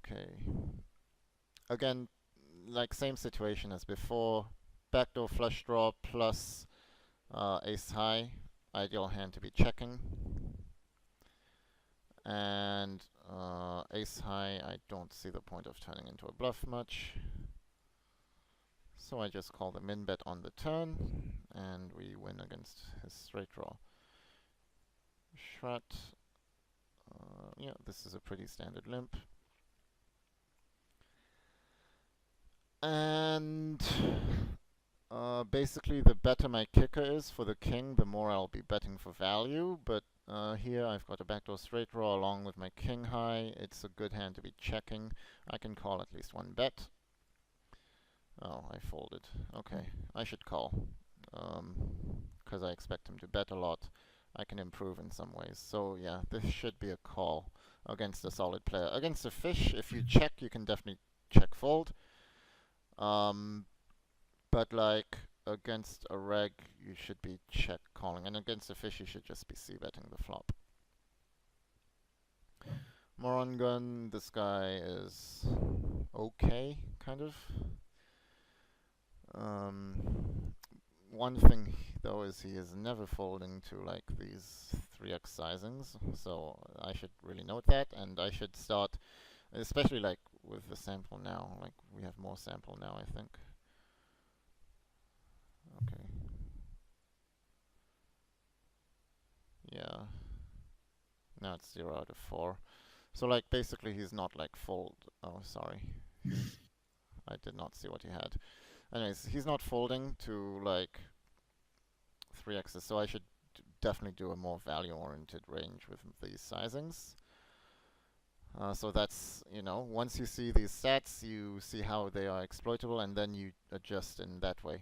Okay. Again, like same situation as before. Backdoor flush draw plus ace high. Ideal hand to be checking. And ace high, I don't see the point of turning into a bluff much. So I just call the min bet on the turn, and we win against his straight draw. Shrat. Yeah, this is a pretty standard limp. And basically, the better my kicker is for the king, the more I'll be betting for value. But here I've got a backdoor straight draw along with my king high. It's a good hand to be checking. I can call at least 1 bet. Oh, I folded. Okay, I should call. Because I expect him to bet a lot. I can improve in some ways. So yeah, this should be a call against a solid player. Against a fish, if you check, you can definitely check fold. But like against a reg, you should be check calling, and against a fish, you should just be c-betting the flop. Moron gun, this guy is okay, kind of. One thing though is he is never folding to like these 3x sizings, so I should really note that, and I should start, especially like with the sample now, like we have more sample now, I think. Okay. Yeah. Now it's 0 out of 4. So like basically he's not like fold. Oh, sorry. I did not see what he had. Anyways, he's not folding to like 3x's, so I should definitely do a more value-oriented range with these sizings. So that's, you know, once you see these stats, you see how they are exploitable, and then you adjust in that way.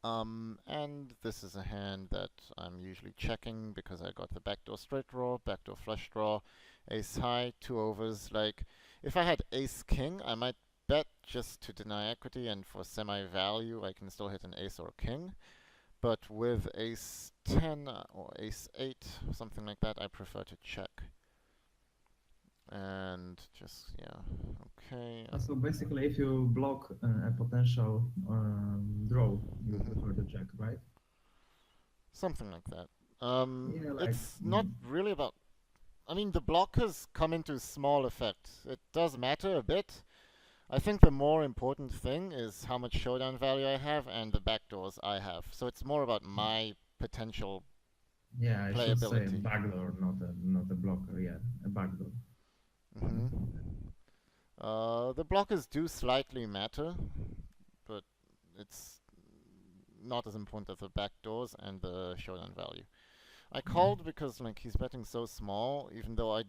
And this is a hand that I'm usually checking because I got the backdoor straight draw, backdoor flush draw, ace high, 2 overs. Like, if I had ace king, I might bet just to deny equity, and for semi-value, I can still hit an ace or a king. But with ace 10 or ace 8, something like that, I prefer to check. And just, yeah, okay. So basically, if you block a potential draw, you prefer the check, right? Something like that. Yeah, like, it's not really about... I mean, the blockers come into small effect. It does matter a bit. I think the more important thing is how much showdown value I have and the backdoors I have. So it's more about my potential yeah, I should say playability. backdoor, not a blocker. Yeah, a backdoor. The blockers do slightly matter, but it's not as important as the backdoors and the showdown value. I called because like he's betting so small, even though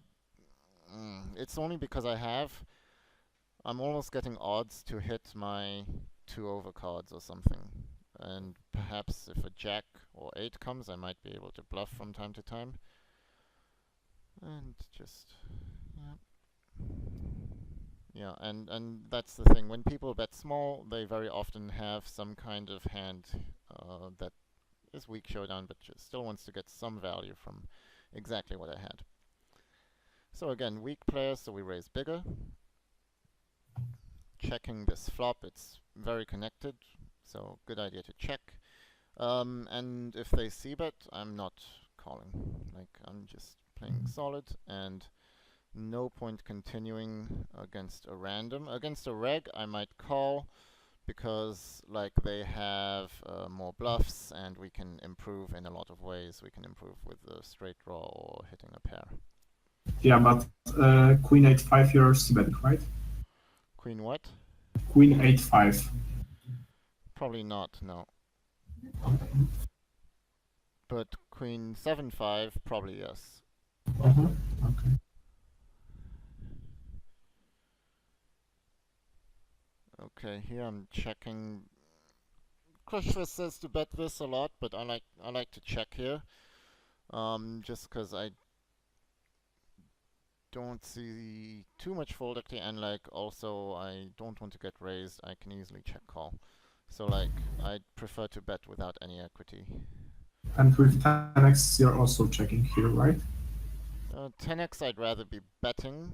it's only because I'm almost getting odds to hit my 2 over cards or something. And perhaps if a jack or 8 comes, I might be able to bluff from time to time. And just, yeah, and that's the thing. When people bet small, they very often have some kind of hand that is weak showdown, but just still wants to get some value from exactly what I had. So again, weak players, so we raise bigger. Checking this flop, it's very connected, so good idea to check. And if they c-bet, I'm not calling. Like, I'm just playing solid, and no point continuing against a random. Against a reg, I might call, because like they have more bluffs, and we can improve in a lot of ways. We can improve with a straight draw or hitting a pair. Yeah, but queen 8-5 you're c-betting, right? Queen what? Queen 8-5. Probably not, no. But queen 7-5, probably yes. Okay. Okay, here I'm checking. Crushfist says to bet this a lot, but I like to check here. Just because I don't see too much fold equity, and like also I don't want to get raised. I can easily check call. So like I prefer to bet without any equity. And with 10x you're also checking here, right? 10x I'd rather be betting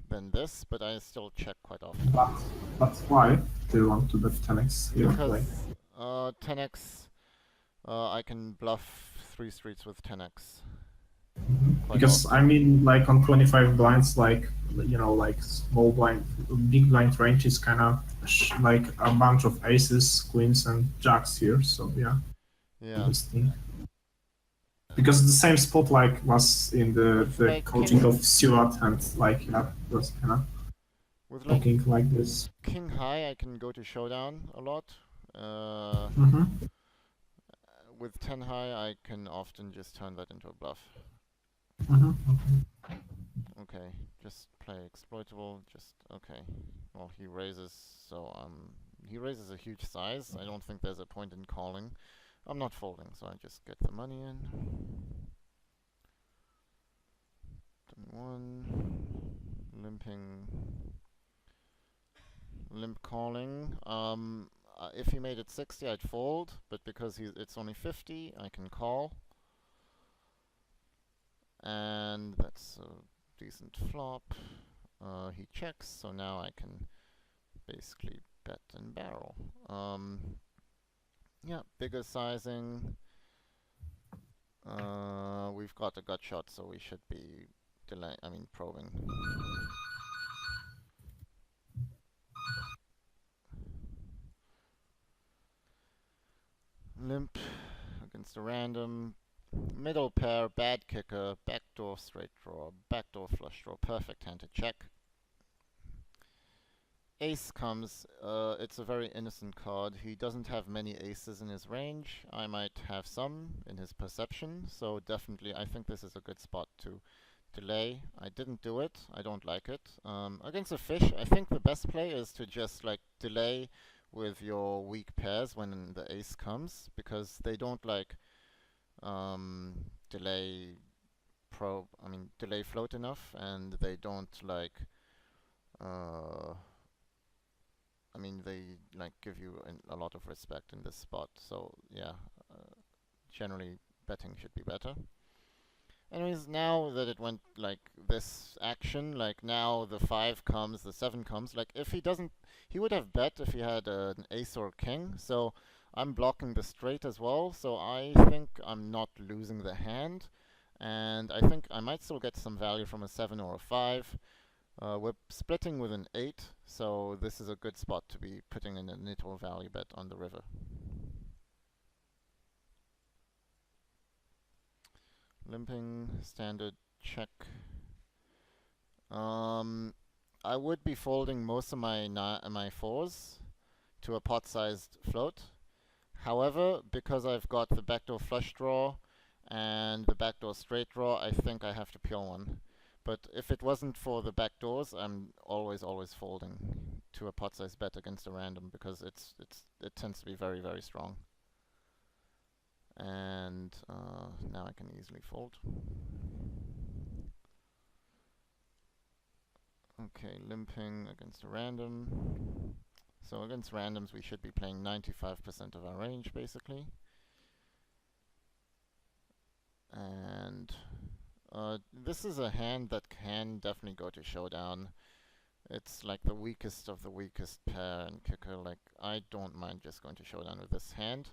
than this, but I still check quite often. But why do you want to bet 10x here? Because Like, 10x, I can bluff 3 streets with 10x. because I mean, like on 25 blinds, like you know, like small blind, big blind range is kind of like a bunch of aces, queens, and jacks here. So yeah, Yeah. interesting. Because the same spot like was in the Like coaching king- of Stewart, and like yeah, was kind of With like looking like this. king high, I can go to showdown a lot. With 10 high, I can often just turn that into a bluff. Okay, just play exploitable. Just okay. Well, he raises, so he raises a huge size. I don't think there's a point in calling. I'm not folding, so I just get the money in. 21, limping, limp calling. If he made it 60, I'd fold, but because it's only 50, I can call. And that's a decent flop. He checks, so now I can basically bet and barrel. Yeah, bigger sizing. We've got a gut shot, so we should be probing. Limp against a random. Middle pair, bad kicker, backdoor straight draw, backdoor flush draw, perfect hand to check. Ace comes, it's a very innocent card. He doesn't have many aces in his range. I might have some in his perception, so definitely I think this is a good spot to delay. I didn't do it, I don't like it. Against a fish, I think the best play is to just like delay with your weak pairs when the ace comes, because they don't like delay float enough, and they don't like they like give you a lot of respect in this spot. So yeah, generally betting should be better. Anyways, now that it went like this action, like now the 5 comes, the 7 comes, like if he doesn't, he would have bet if he had an ace or king, so I'm blocking the straight as well, so I think I'm not losing the hand, and I think I might still get some value from a 7 or a 5. We're splitting with an 8, so this is a good spot to be putting in a nit or value bet on the river. Limping, standard, check. I would be folding most of my 4s to a pot-sized float. However, because I've got the backdoor flush draw and the backdoor straight draw, I think I have to peel one. But if it wasn't for the backdoors, I'm always folding to a pot size bet against a random because it tends to be very, very strong. And now I can easily fold. Okay, limping against a random. So against randoms we should be playing 95% of our range basically. And this is a hand that can definitely go to showdown. It's like the weakest of the weakest pair and kicker. Like, I don't mind just going to showdown with this hand.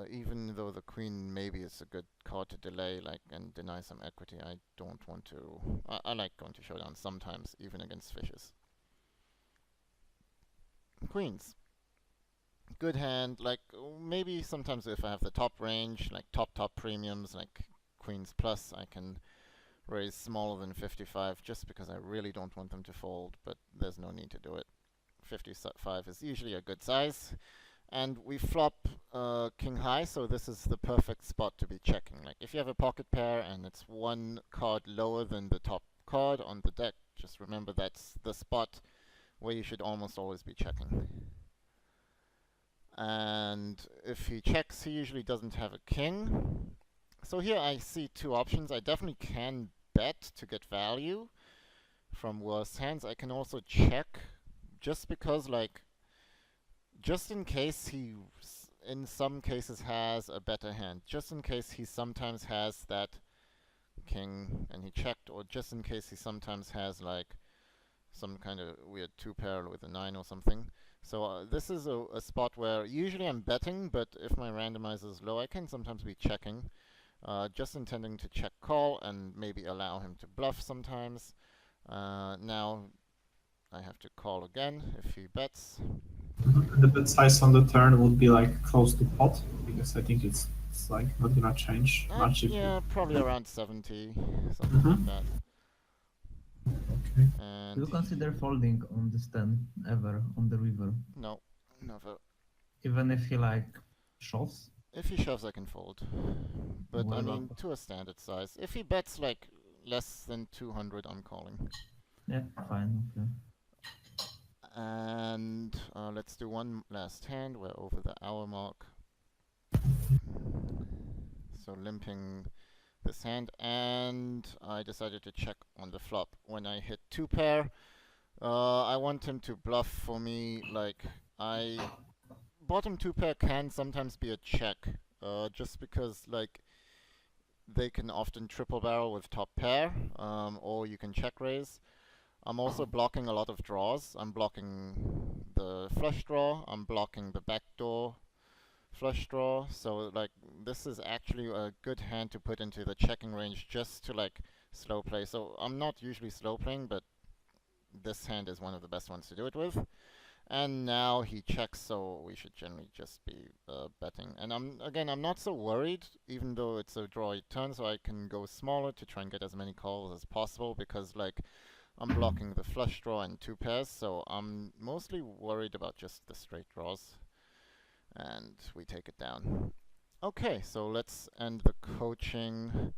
Even though the queen maybe is a good card to delay, like, and deny some equity, I don't want to. I like going to showdown sometimes, even against fishes. Queens. Good hand, like, maybe sometimes if I have the top range, like top premiums, like queens plus, I can raise smaller than 55 just because I really don't want them to fold, but there's no need to do it. 55 is usually a good size. And we flop king high, so this is the perfect spot to be checking. Like, if you have a pocket pair and it's one card lower than the top card on the deck, just remember that's the spot where you should almost always be checking. And if he checks, he usually doesn't have a king. So here I see two options. I definitely can bet to get value from worse hands. I can also check, just because, like, just in case he, in some cases, has a better hand. Just in case he sometimes has that king and he checked, or just in case he sometimes has, like, some kind of weird two pair with a 9 or something. So this is a spot where usually I'm betting, but if my randomizer is low, I can sometimes be checking. Just intending to check call and maybe allow him to bluff sometimes. Now I have to call again if he bets. The bet size on the turn would be like close to pot, because I think it's like not gonna change much. Yeah, probably around 70, something like that. Okay. And Do you consider folding on this 10 ever on the river? no, never. Even if he like shoves? If he shoves, I can fold. But What I about- mean, to a standard size. If he bets like less than 200, I'm calling. Yeah, fine, okay. And let's do one last hand. We're over the hour mark. So limping this hand, and I decided to check on the flop. When I hit two pair, I want him to bluff for me. Like, bottom two pair can sometimes be a check, just because, like, they can often triple barrel with top pair, or you can check raise. I'm also blocking a lot of draws. I'm blocking the flush draw, I'm blocking the backdoor flush draw, so like this is actually a good hand to put into the checking range just to like slow play. So I'm not usually slow playing, but this hand is one of the best ones to do it with. And now he checks, so we should generally just be betting. And I'm not so worried, even though it's a drawy turn, so I can go smaller to try and get as many calls as possible, because like I'm blocking the flush draw and two pairs, so I'm mostly worried about just the straight draws. And we take it down. Okay, so let's end the coaching.